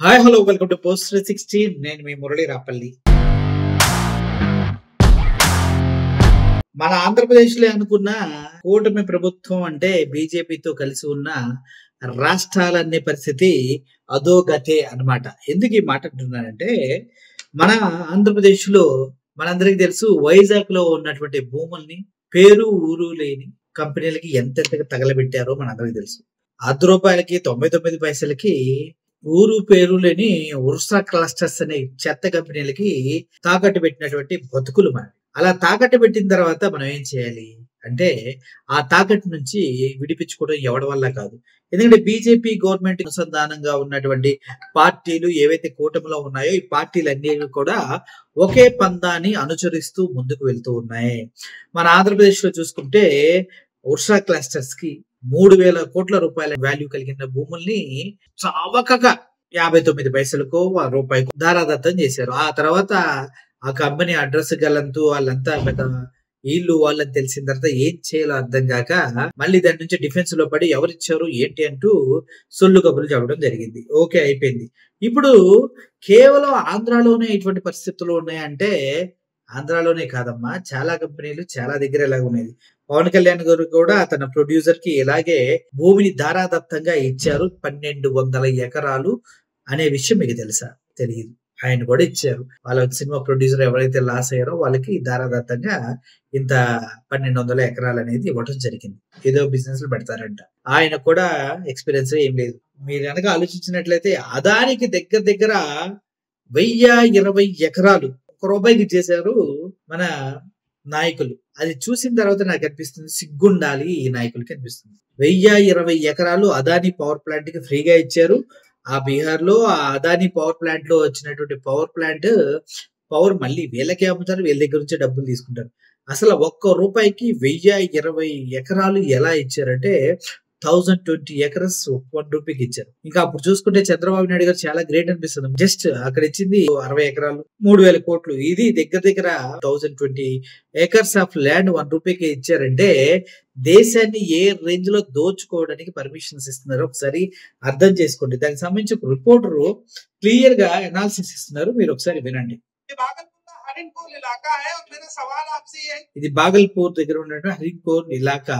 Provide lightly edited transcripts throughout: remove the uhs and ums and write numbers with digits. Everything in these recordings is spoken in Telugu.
Hi hello welcome to post 360. నేను మీ మురళి రాపల్లి. మన ఆంధ్రప్రదేశ్లో అనుకున్న కూటమి ప్రభుత్వం అంటే బీజేపీతో కలిసి ఉన్న రాష్ట్రాలనే పరిస్థితి అధోగతే అన్నమాట. ఎందుకు ఈ మాట అంటున్నానంటే మన ఆంధ్రప్రదేశ్లో మనందరికీ తెలుసు వైజాగ్ లో ఉన్నటువంటి భూముల్ని పేరు ఊరు లేని కంపెనీలకి ఎంతెంతగా తగలబెట్టారో మనందరికీ తెలుసు. రూ. 99 ఊరు పేరు లేని ఉర్సా క్లస్టర్స్ అనే చెత్త కంపెనీలకి తాకట్టు పెట్టినటువంటి బతుకులు మనవి. అలా తాకట్టు పెట్టిన తర్వాత మనం ఏం చేయాలి అంటే ఆ తాకట్టు నుంచి విడిపించుకోవడం ఎవడి వల్ల కాదు. ఎందుకంటే బీజేపీ గవర్నమెంట్ అనుసంధానంగా ఉన్నటువంటి పార్టీలు ఏవైతే కూటమిలో ఉన్నాయో ఈ పార్టీలన్నీ కూడా ఒకే పందాన్ని అనుసరిస్తూ ముందుకు వెళ్తూ ఉన్నాయి. మన ఆంధ్రప్రదేశ్ లో చూసుకుంటే ఉర్సా క్లస్టర్స్ కి 3,000 కోట్ల రూపాయల వాల్యూ కలిగిన భూముల్ని చవకగా 59 పైసలకో రూపాయికో ధారాదత్తం చేశారు. ఆ తర్వాత ఆ కంపెనీ అడ్రస్ గలంతూ వాళ్ళంతా పెద్ద వీళ్ళు వాళ్ళని తెలిసిన తర్వాత ఏం చేయాలో అర్థం కాక మళ్ళీ దాని నుంచి డిఫెన్స్ లో పడి ఎవరిచ్చారు ఏంటి అంటూ సొల్లు కబుర్లు చెప్పడం జరిగింది. ఓకే, అయిపోయింది. ఇప్పుడు కేవలం ఆంధ్రాలోనే ఇటువంటి పరిస్థితులు ఉన్నాయంటే ఆంధ్రాలోనే కాదమ్మా, చాలా కంపెనీలు చాలా దగ్గర ఇలాగ ఉన్నాయి. పవన్ కళ్యాణ్ గారు కూడా తన ప్రొడ్యూసర్ కి ఇలాగే భూమిని ధారాదత్తంగా ఇచ్చారు. 1,200 ఎకరాలు అనే విషయం మీకు తెలుసా? తెలియదు. ఆయన కూడా ఇచ్చారు. వాళ్ళ సినిమా ప్రొడ్యూసర్ ఎవరైతే లాస్ అయ్యారో వాళ్ళకి ధారాదత్తంగా ఇంత 1,200 ఎకరాలు అనేది ఇవ్వడం జరిగింది. ఏదో బిజినెస్ లో పెడతారంట. ఆయన కూడా ఎక్స్పీరియన్స్ ఏం లేదు. మీరు కనుక ఆలోచించినట్లయితే అదానికి దగ్గర దగ్గర 1,020 ఎకరాలు రూపాయికి ఇచ్చేశారు మన నాయకులు. అది చూసిన తర్వాత నాకు అనిపిస్తుంది సిగ్గుండాలి ఈ నాయకులకి అనిపిస్తుంది. 1,020 ఎకరాలు అదాని పవర్ ప్లాంట్ కి ఫ్రీగా ఇచ్చారు. ఆ బీహార్ లో ఆ అదాని పవర్ ప్లాంట్ లో వచ్చినటువంటి పవర్ మళ్ళీ వీళ్ళకే అమ్ముతారు, వీళ్ళ దగ్గర నుంచి డబ్బులు తీసుకుంటారు. అసలు ఒక్క రూపాయికి 1,020 ఎకరాలు ఎలా ఇచ్చారంటే 1,020 ఎకరస్ 1 రూపీకి ఇచ్చారు. ఇంకా అప్పుడు చూసుకుంటే చంద్రబాబు నాయుడు గారు చాలా గ్రేట్ అనిపిస్తుంది. జస్ట్ అక్కడ ఇచ్చింది 60 ఎకరాలు 3,000 కోట్లు. ఇది దగ్గర దగ్గర 1,020 ఏకర్స్ ఆఫ్ ల్యాండ్ 1 రూపీకి ఇచ్చారంటే దేశాన్ని ఏ రేంజ్ లో దోచుకోవడానికి పర్మిషన్స్ ఇస్తున్నారో ఒకసారి అర్థం చేసుకోండి. దానికి సంబంధించి ఒక రిపోర్టరు క్లియర్ గా అనాలిసిస్ ఇస్తున్నారు, మీరు ఒకసారి వినండి. ఇది బాగల్పూర్ దగ్గర ఉన్నటువంటి హరిన్పూర్ ఇలాకా.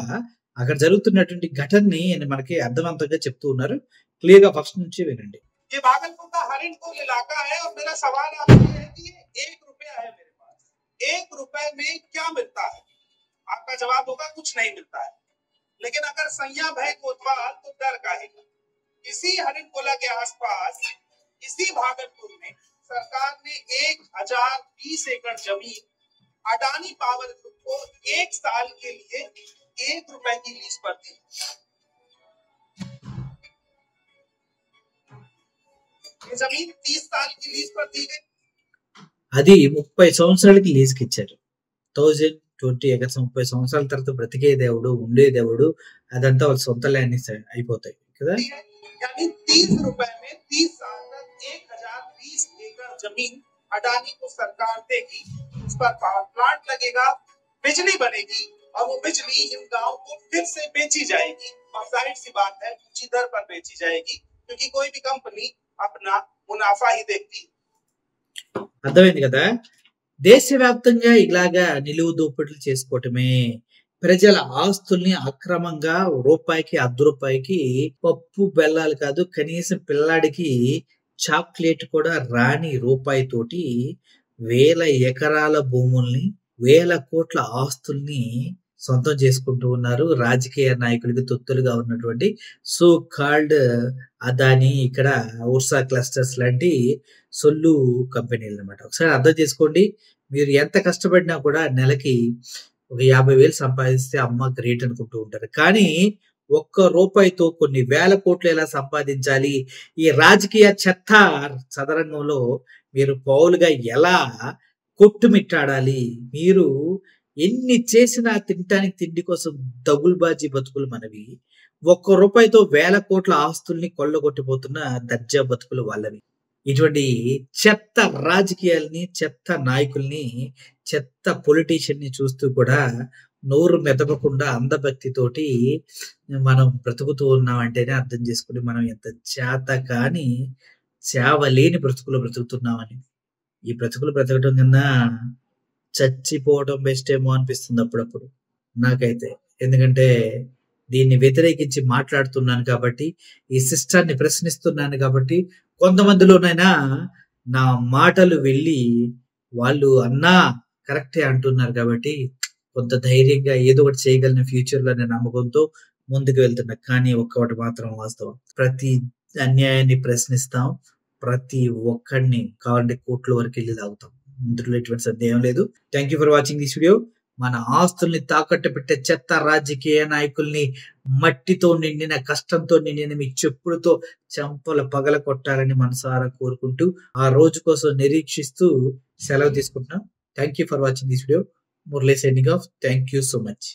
అక్కడ జరుగుతున్నటువంటి ఘటనని మనకి అర్థవంతంగా చెప్తూ ఉన్నారు. క్లియర్ గా ఫస్ట్ నుంచి వినండి. ये भागलपुर का हरिनपुर इलाका है और मेरा सवाल आपसे है कि ये 1 रुपया है मेरे पास, 1 रुपए में क्या मिलता है? आपका जवाब होगा कुछ नहीं मिलता है। लेकिन अगर सैया भय कोतवाल तो डर काहेगा। इसी हरिनपुरा के आसपास इसी भागलपुर में सरकार ने 1,020 एकड़ जमीन अडानी पावर ग्रुप को 1 साल के लिए 1 रुपए की लीज पर दी। ये जमीन 30 साल की लीज पर दी गई। అది 30 సంవత్సరాలకి లీజ్ కి ఇచ్చారు. 1,020 ఎకర్స్ 30 సంవత్సరాల తర్వాత బ్రతికే దేవుడు ఉండే దేవుడు అదంతా వాళ్ళ సొంత ల్యాండ్ అయిపోతాయి కదా. यानी 30 रुपए में 30 साल तक 1,020 एकड़ जमीन अडानी को सरकार देगी। उस पर पावर प्लांट लगेगा, बिजली बनेगी और वो बिजली इन गांव को फिर से बेची जाएगी और जाहिर सी बात है ऊंची दर पर बेची जाएगी क्योंकि कोई भी कंपनी अपना मुनाफा ही देखती। అర్థమైంది కదా. దేశవ్యాప్తంగా ఇలాగా నిలువు దోపిడీలు చేసుకోవటమే, ప్రజల ఆస్తుల్ని అక్రమంగా రూపాయికి 1/2 రూపాయికి పప్పు బెల్లాలు కాదు కనీసం పిల్లాడికి చాక్లెట్ కూడా రాని రూపాయి తోటి 1,000 ఎకరాల భూముల్ని 1,000 కోట్ల ఆస్తుల్ని సొంతం చేసుకుంటూ ఉన్నారు రాజకీయ నాయకులకి తొత్తులుగా ఉన్నటువంటి సో కాల్డ్ అదాని, ఇక్కడ ఉర్సా క్లస్టర్స్ లాంటి సొల్లు కంపెనీలు అన్నమాట. ఒకసారి అర్థం చేసుకోండి. మీరు ఎంత కష్టపడినా కూడా నెలకి ఒక 50,000 సంపాదిస్తే అమ్మ గ్రేట్ అనుకుంటూ ఉంటారు. కానీ ఒక్క రూపాయితో కొన్ని 1,000 కోట్లు ఎలా సంపాదించాలి, ఈ రాజకీయ చెత్త చదరంగంలో మీరు పౌలుగా ఎలా కొట్టుమిట్టాడాలి, మీరు ఎన్ని చేసినా తినటానికి తిండి కోసం దగుల్బాజీ బతుకులు మనవి. ఒక్క రూపాయితో 1,000 కోట్ల ఆస్తుల్ని కొల్లగొట్టిపోతున్న దర్జా బతుకులు వాళ్ళవి. ఇటువంటి చెత్త రాజకీయాల్ని, చెత్త నాయకుల్ని, చెత్త పొలిటీషియన్ ని చూస్తూ కూడా నోరు మెదపకుండా అందభక్తితోటి మనం బ్రతుకుతూ ఉన్నాం అంటేనే అర్థం చేసుకుని మనం ఎంత చేత కాని చావలేని బ్రతుకులు బ్రతుకుతున్నామని. ఈ బ్రతుకులు బ్రతకడం కన్నా చచ్చిపోవడం బెస్ట్ ఏమో అనిపిస్తుంది అప్పుడప్పుడు నాకైతే. ఎందుకంటే దీన్ని వ్యతిరేకించి మాట్లాడుతున్నాను కాబట్టి, ఈ సిస్టాన్ని ప్రశ్నిస్తున్నాను కాబట్టి, కొంతమందిలోనైనా నా మాటలు వెళ్ళి వాళ్ళు అన్నా కరెక్టే అంటున్నారు కాబట్టి, కొంత ధైర్యంగా ఏదో ఒకటి చేయగలను ఫ్యూచర్‌లో అనే నమ్మకంతో ముందుకు వెళ్తున్నా. కానీ ఒక్కటి మాత్రం వాస్తవం. ప్రతి అన్యాయాన్ని ప్రశ్నిస్తాం. ప్రతి ఒక్కడిని కావాలంటే కోర్టుల వరకెళ్లి లాగుతాం. ఇందులో ఎటువంటి సందేహం లేదు. Thank you for watching this video. మన ఆస్తుల్ని తాకట్టు పెట్టే చెత్త రాజకీయ నాయకుల్ని, మట్టితో నిండిన, కష్టంతో నిండిన మీ చెప్పులతో చెంపలు పగలగొట్టాలని మనసారా కోరుకుంటూ, ఆ రోజు కోసం నిరీక్షిస్తూ సెలవు తీసుకుంటున్నాం. Thank you for watching this video. Murali signing off. Thank you so much.